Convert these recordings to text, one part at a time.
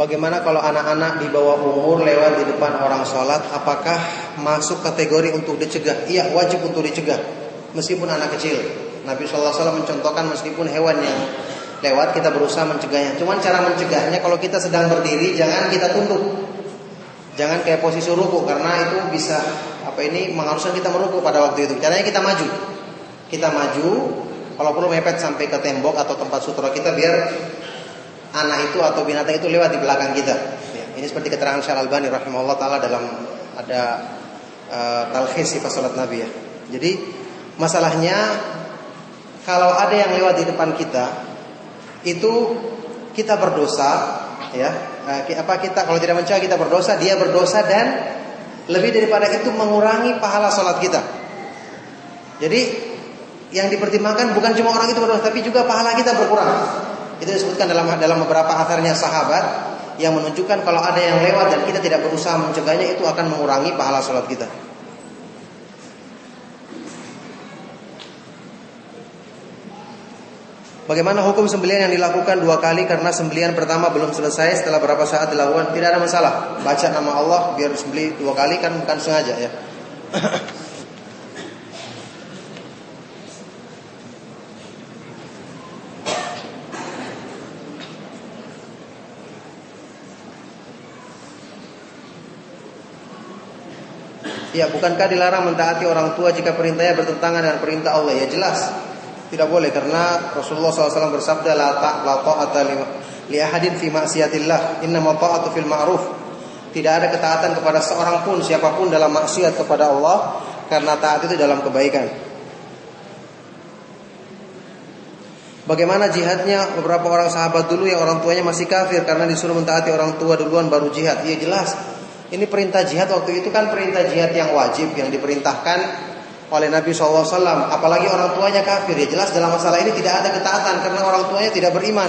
Bagaimana kalau anak-anak di bawah umur lewat di depan orang sholat, apakah masuk kategori untuk dicegah? Iya, wajib untuk dicegah, meskipun anak kecil. Nabi SAW mencontohkan meskipun hewan yang lewat kita berusaha mencegahnya. Cuman cara mencegahnya kalau kita sedang berdiri jangan kita tunduk, jangan kayak posisi ruku, karena itu bisa mengharuskan kita meruku pada waktu itu. Caranya kita maju, kalau perlu mepet sampai ke tembok atau tempat sutra kita biar anak itu atau binatang itu lewat di belakang kita. Ya, ini seperti keterangan Syekh Al-Albani rahimahullah taala dalam ada talkhis sifat salat Nabi ya. Jadi masalahnya kalau ada yang lewat di depan kita itu kita berdosa ya. Kita kalau tidak mencegah kita berdosa, dia berdosa, dan lebih daripada itu mengurangi pahala salat kita. Jadi yang dipertimbangkan bukan cuma orang itu berdosa, tapi juga pahala kita berkurang. Itu disebutkan dalam beberapa atharnya sahabat yang menunjukkan kalau ada yang lewat dan kita tidak berusaha mencegahnya, itu akan mengurangi pahala sholat kita. Bagaimana hukum sembelihan yang dilakukan 2 kali karena sembelihan pertama belum selesai, setelah berapa saat dilakukan? Tidak ada masalah. Baca nama Allah biar sembelih 2 kali, kan bukan sengaja ya. Ya, bukankah dilarang mentaati orang tua jika perintahnya bertentangan dengan perintah Allah? Ya jelas tidak boleh, karena Rasulullah SAW bersabda la ta'ata li ahadin fi ma'siyatillah, innama ta'atu fil ma'ruf. Tidak ada ketaatan kepada seorang pun, siapapun, dalam maksiat kepada Allah, karena taat itu dalam kebaikan. Bagaimana jihadnya beberapa orang sahabat dulu yang orang tuanya masih kafir karena disuruh mentaati orang tua duluan baru jihad? Ya jelas. Ini perintah jihad waktu itu kan perintah jihad yang wajib, yang diperintahkan oleh Nabi SAW. Apalagi orang tuanya kafir, ya jelas dalam masalah ini tidak ada ketaatan karena orang tuanya tidak beriman.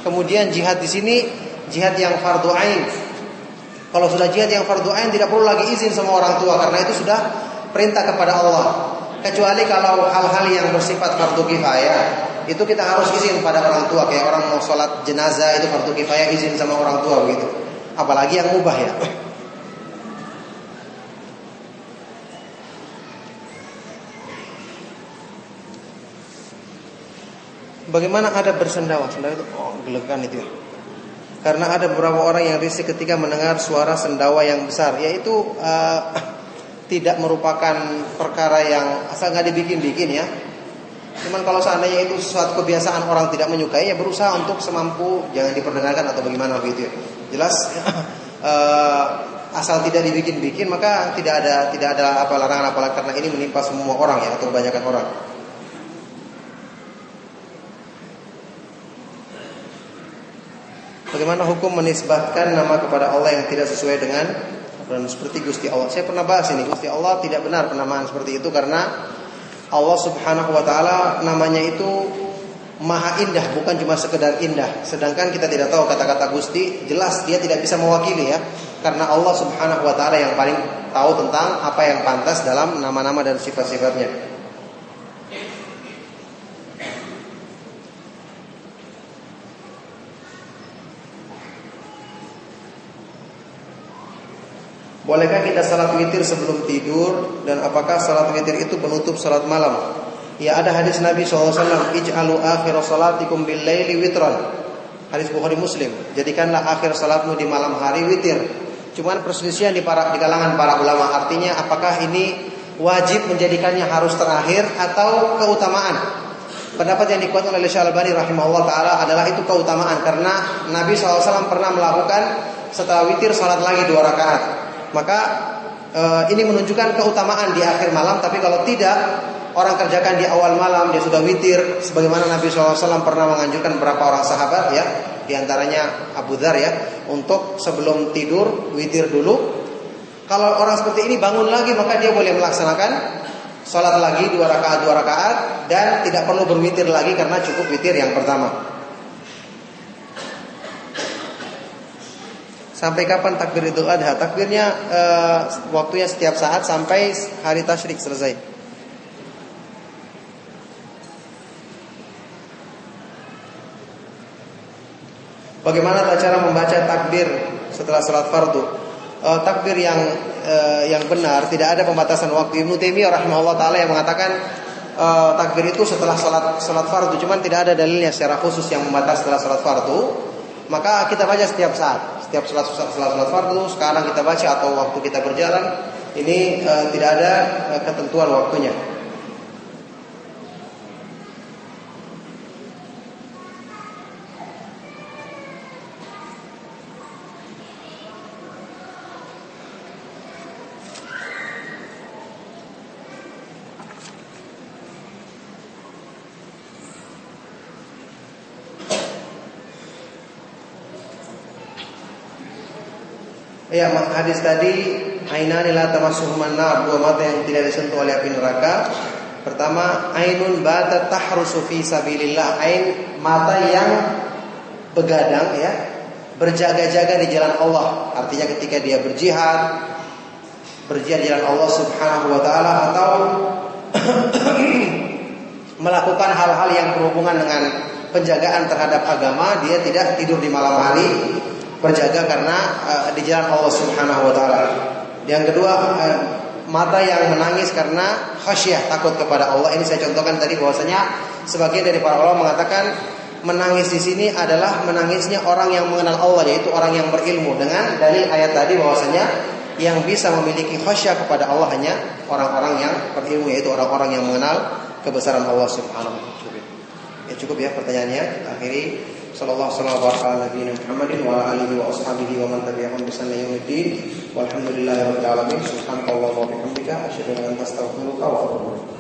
Kemudian jihad di sini jihad yang fardu ain. Kalau sudah jihad yang fardu ain tidak perlu lagi izin sama orang tua, karena itu sudah perintah kepada Allah. Kecuali kalau hal-hal yang bersifat fardu kifayah, itu kita harus izin pada orang tua. Kayak orang mau sholat jenazah itu fardu kifayah, izin sama orang tua begitu. Apalagi yang mubah ya. Bagaimana ada bersendawa? Sendawa itu gelegan itu ya. Karena ada beberapa orang yang risih ketika mendengar suara sendawa yang besar. Yaitu tidak merupakan perkara yang asal nggak dibikin-bikin ya. Cuman kalau seandainya itu suatu kebiasaan orang tidak menyukai, ya berusaha untuk semampu jangan diperdengarkan atau bagaimana begitu ya. Jelas asal tidak dibikin-bikin maka tidak ada larangan apalagi karena ini menimpa semua orang ya, atau kebanyakan orang. Bagaimana hukum menisbatkan nama kepada Allah yang tidak sesuai dengan seperti Gusti Allah? Saya pernah bahas ini. Gusti Allah tidak benar penamaan seperti itu, karena Allah Subhanahu wa taala namanya itu maha indah, bukan cuma sekedar indah. Sedangkan kita tidak tahu kata-kata Gusti, jelas dia tidak bisa mewakili ya. Karena Allah Subhanahu wa taala yang paling tahu tentang apa yang pantas dalam nama-nama dan sifat-sifatnya. Bolehkah kita salat witir sebelum tidur, dan apakah salat witir itu penutup salat malam? Ya, ada hadis Nabi SAW, ij'alu akhir salatikum bil laili witran. Hadis Bukhari Muslim. Jadikanlah akhir salatmu di malam hari witir. Cuman perselisihan di kalangan para ulama, artinya apakah ini wajib menjadikannya harus terakhir atau keutamaan? Pendapat yang dikuatkan oleh Syekh Al-Albani rahimahullah taala adalah itu keutamaan, karena Nabi SAW pernah melakukan setelah witir salat lagi 2 rakaat. Maka ini menunjukkan keutamaan di akhir malam. Tapi kalau tidak, orang kerjakan di awal malam, dia sudah witir, sebagaimana Nabi SAW pernah menganjurkan beberapa orang sahabat ya, di antaranya Abu Dzar ya, untuk sebelum tidur witir dulu. Kalau orang seperti ini bangun lagi, maka dia boleh melaksanakan sholat lagi 2 rakaat dan tidak perlu berwitir lagi karena cukup witir yang pertama. Sampai kapan takbir Idul Adha? Takbirnya waktunya setiap saat sampai hari tasyrik selesai. Bagaimana cara membaca takbir setelah salat fardu? Takbir yang benar tidak ada pembatasan waktu. Ibnu Taimiyah rahimahullah taala yang mengatakan takbir itu setelah salat fardu, cuman tidak ada dalilnya secara khusus yang membatasi setelah salat fardu. Maka kita baca setiap saat, setiap salat fardu. Sekarang kita baca atau waktu kita berjalan, ini tidak ada ketentuan waktunya. Ya, hadis tadi ainani la tamassuhuman nar, dua mata yang tidak disentuh oleh api neraka. Pertama, ainun batat tahrusu fi sabilillah, ain mata yang begadang ya, berjaga-jaga di jalan Allah. Artinya ketika dia berjihad di jalan Allah Subhanahu wa taala, atau melakukan hal-hal yang berhubungan dengan penjagaan terhadap agama, dia tidak tidur di malam hari, berjaga karena di jalan Allah Subhanahu wa taala. Yang kedua, mata yang menangis karena khasyah, takut kepada Allah. Ini saya contohkan tadi bahwasanya sebagian dari para ulama mengatakan menangis di sini adalah menangisnya orang yang mengenal Allah, yaitu orang yang berilmu, dengan dalil ayat tadi bahwasanya yang bisa memiliki khasyah kepada Allah hanya orang-orang yang berilmu, yaitu orang-orang yang mengenal kebesaran Allah Subhanahu wa taala. Ya, cukup ya pertanyaannya. Akhiri sallallahu alaihi wa sallam nabiyina Muhammadin wa ala alihi wa ashabihi wa man tabi'ahum bi ihsan ila yaumil walhamdulillahi rabbil alamin. Subhanakallahumma wa bihamdika asyhadu an la ilaha illa anta astaghfiruka wa atubu ilaik.